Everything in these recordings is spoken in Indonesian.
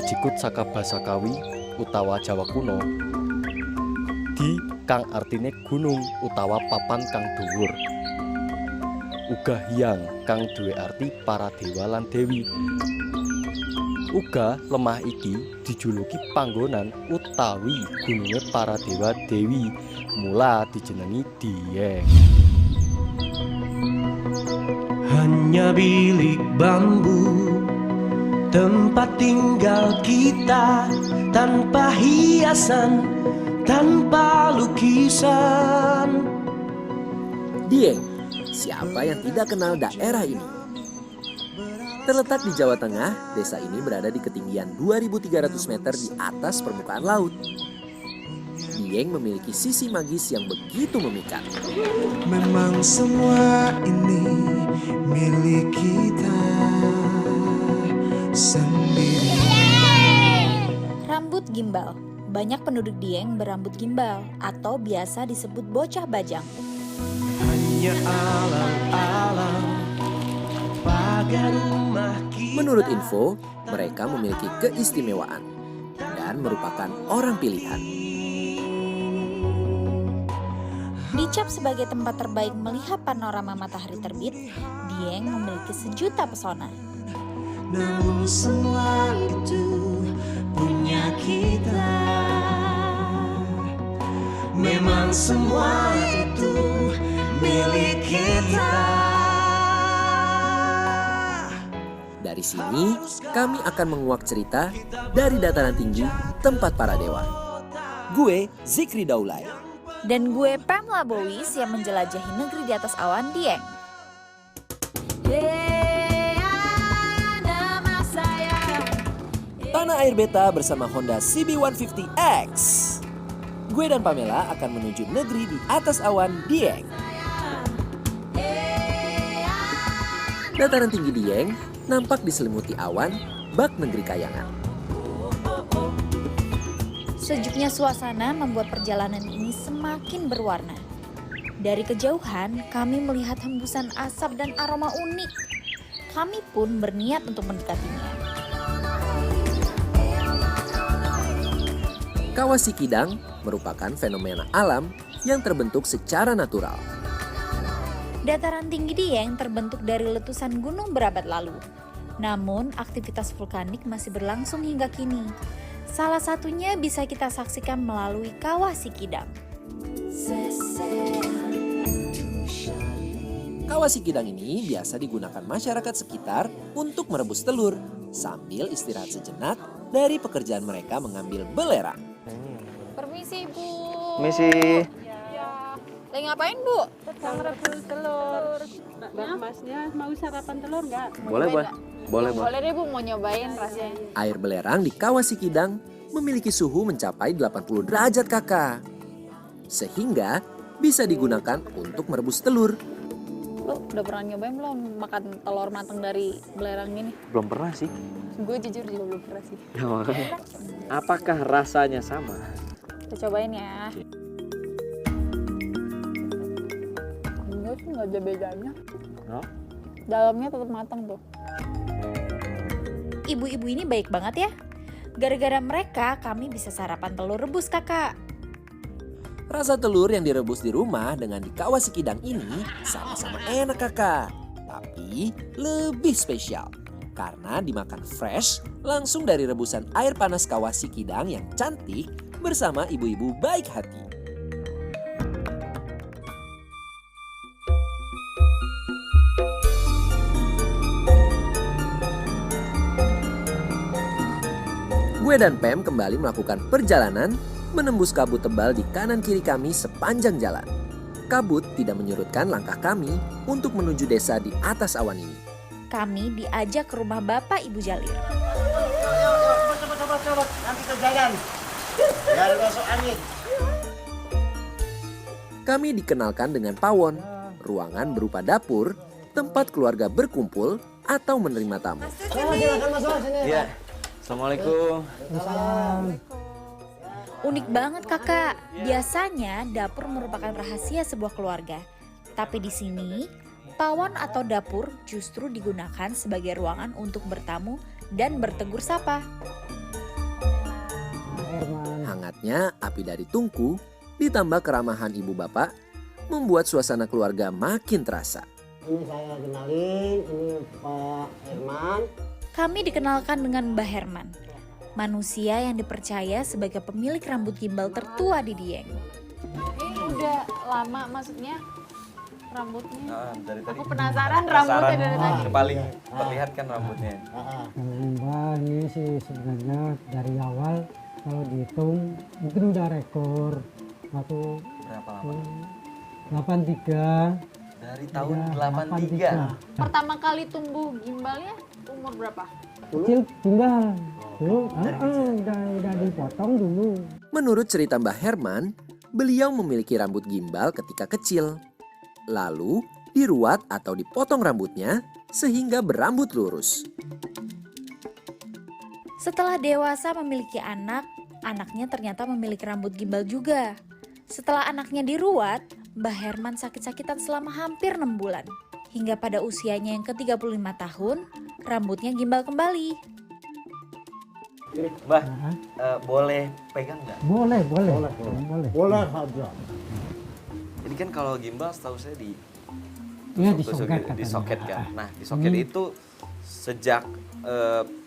jikut saka basa Kawi utawa Jawa kuno, di kang artine gunung utawa papan kang dhuwur. Uga hyang kang duwe arti para dewa lan dewi. Uga lemah iki dijuluki panggonan utawi gununge para dewa dewi, mula dijenengi Dieng. Hanya bilik bambu, tempat tinggal kita, tanpa hiasan, tanpa lukisan. Dieng, siapa yang tidak kenal daerah ini? Terletak di Jawa Tengah, desa ini berada di ketinggian 2.300 meter di atas permukaan laut. Dieng memiliki sisi magis yang begitu memikat. Memang semua ini milik kita sendiri. Rambut gimbal. Banyak penduduk Dieng berambut gimbal atau biasa disebut bocah bajang. Hanya alam-alam pagar rumah kita. Menurut info, mereka memiliki keistimewaan dan merupakan orang pilihan. Dicap sebagai tempat terbaik melihat panorama matahari terbit, Dieng memiliki sejuta pesona. Namun semua itu punya kita. Memang semua itu milik kita. Dari sini, kami akan menguak cerita dari dataran tinggi tempat para dewa. Gue Zikri Daulay. Dan gue Pamela Bowis yang menjelajahi negeri di atas awan Dieng. Tanah Air Beta bersama Honda CB150X. Gue dan Pamela akan menuju negeri di atas awan Dieng. Dataran tinggi Dieng nampak diselimuti awan bak negeri kayangan. Sejuknya suasana membuat perjalanan ini semakin berwarna. Dari kejauhan, kami melihat hembusan asap dan aroma unik. Kami pun berniat untuk mendekatinya. Kawah Sikidang merupakan fenomena alam yang terbentuk secara natural. Dataran tinggi Dieng terbentuk dari letusan gunung berabad lalu. Namun, aktivitas vulkanik masih berlangsung hingga kini. Salah satunya bisa kita saksikan melalui Kawah Sikidang. Kawah Sikidang ini biasa digunakan masyarakat sekitar untuk merebus telur sambil istirahat sejenak dari pekerjaan mereka mengambil belerang. Permisi, Bu. Misi. Ya. Lagi ngapain, Bu? Sedang rebus telur. Mbak Masnya mau sarapan telur nggak? Boleh, Bang. Boleh, Bang. Boleh deh, Bu, mau nyobain rasanya. Air belerang di Kawah Sikidang memiliki suhu mencapai 80 derajat kakak. Sehingga bisa digunakan untuk merebus telur. Lu udah pernah nyobain belum makan telur matang dari belerang ini? Belum pernah sih. Gue jujur juga belum pernah sih. Ya, makanya. Apakah rasanya sama? Kita cobain ya. Enggak sih, nggak ada bedanya. No? Dalamnya tetap matang tuh. Ibu-ibu ini baik banget ya. Gara-gara mereka, kami bisa sarapan telur rebus, kakak. Rasa telur yang direbus di rumah dengan di Kawah Sikidang ini sama-sama enak kakak. Tapi lebih spesial karena dimakan fresh langsung dari rebusan air panas Kawah Sikidang yang cantik bersama ibu-ibu baik hati. Gue dan Pem kembali melakukan perjalanan menembus kabut tebal di kanan kiri kami sepanjang jalan. Kabut tidak menyurutkan langkah kami untuk menuju desa di atas awan ini. Kami diajak ke rumah Bapak Ibu Jalir. Coba, nanti ke jalan. Biar masuk angin. Kami dikenalkan dengan pawon, ruangan berupa dapur, tempat keluarga berkumpul atau menerima tamu. Silakan masuk sini. Iya. Assalamualaikum. Unik banget kakak. Biasanya dapur merupakan rahasia sebuah keluarga. Tapi di sini, pawon atau dapur justru digunakan sebagai ruangan untuk bertamu dan bertegur sapa. Maraknya api dari tungku ditambah keramahan ibu bapak membuat suasana keluarga makin terasa. Ini saya kenalin, ini Pak Herman. Kami dikenalkan dengan Mbah Herman, manusia yang dipercaya sebagai pemilik rambut gimbal tertua di Dieng. Ini udah lama maksudnya rambutnya. Dari tadi. Aku penasaran rambutnya dari tadi. Paling terlihat kan rambutnya. Mbak ini sih sebenarnya dari awal kalau dihitung mungkin udah rekor waktu Berapa lama? 83 Dari tahun ya, 83. Pertama kali tumbuh gimbalnya umur berapa? kecil gimbal dulu udah dipotong dulu. Menurut cerita Mbah Herman, beliau memiliki rambut gimbal ketika kecil. Lalu diruat atau dipotong rambutnya sehingga berambut lurus. Setelah dewasa memiliki anak, anaknya ternyata memiliki rambut gimbal juga. Setelah anaknya diruat, Mbah Herman sakit-sakitan selama hampir 6 bulan. Hingga pada usianya yang ke-35 tahun, rambutnya gimbal kembali. Mbah, boleh pegang nggak? Boleh. Boleh saja. Jadi kan kalau gimbal setahu saya Iya, disoket katanya. disoket kan. Nah, disoket itu sejak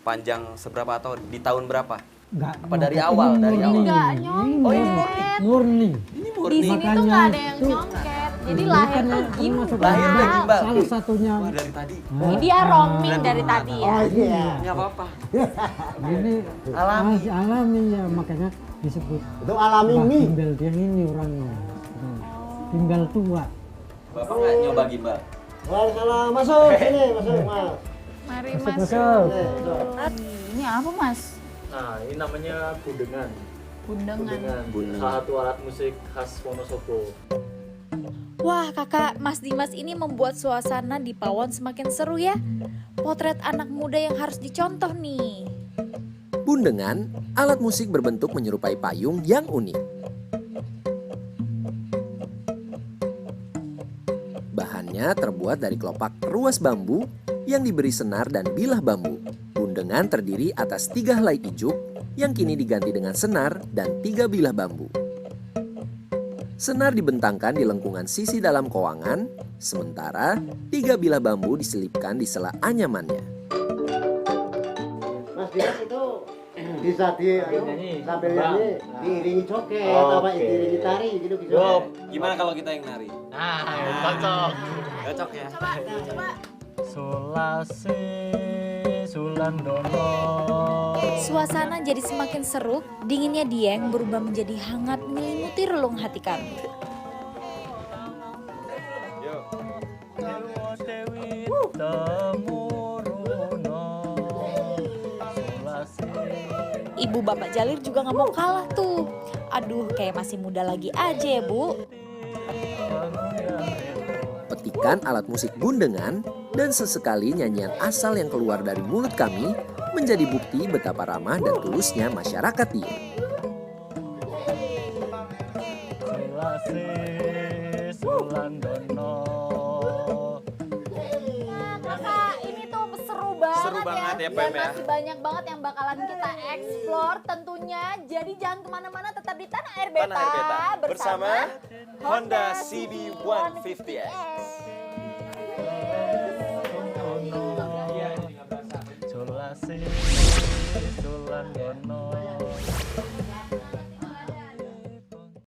panjang seberapa atau di tahun berapa? Enggak. Apa dari awal? Dari awal. Enggak nyongket. Oh, ini murni. Murni. Ini Di murni. sini tuh nggak ada yang nyongket. Jadi lahir tuh Masuk gimbal. Lahir udah gimbal. Salah satunya. Wah, dari tadi. Ini dia roaming dari tadi ya. Oh iya. Nggak apa-apa. Ini Alami. masih alami ya, makanya disebut Itu alami Mbah mie. gimbal dia ini orangnya. Gimbal tua. Bapak nggak nyoba gimbal? Waalaikumsalam. Masuk sini, masuk Mas. Mari Masuk. masuk. Ini apa mas? Nah, ini namanya bundengan. Bundengan. Salah satu alat musik khas Wonosobo. Wah kakak, Mas Dimas ini membuat suasana di Pawon semakin seru ya. Potret anak muda yang harus dicontoh nih. Bundengan, alat musik berbentuk menyerupai payung yang unik. Bahannya terbuat dari kelopak ruas bambu yang diberi senar dan bilah bambu. Bundengan terdiri atas 3 helai ijuk yang kini diganti dengan senar dan 3 bilah bambu. Senar dibentangkan di lengkungan sisi dalam koangan, sementara 3 bilah bambu diselipkan di sela anyamannya. Mas Dias itu bisa sambil nyanyi diiringi joget apa diiringi tari gitu bisa. Gimana kalau kita yang nari? Cocok ya. Coba. Sulasi Sulandono. Suasana jadi semakin seru, dinginnya Dieng berubah menjadi hangat menyelimuti relung hati kami. Ibu Bapak Jalir juga gak mau kalah tuh. Aduh, kayak masih muda lagi aja ya Bu. Petikan alat musik bundengan dan sesekali nyanyian asal yang keluar dari mulut kami menjadi bukti betapa ramah dan tulusnya masyarakat Dieng. Kakak, ini tuh seru banget, Seru banget ya, Pem, Dan ya. masih banyak banget yang bakalan kita explore tentunya. Jadi jangan kemana-mana, tetap di Tanah Air Beta, Tanah Air Beta bersama Honda CB150X. Sulasi Sulandono.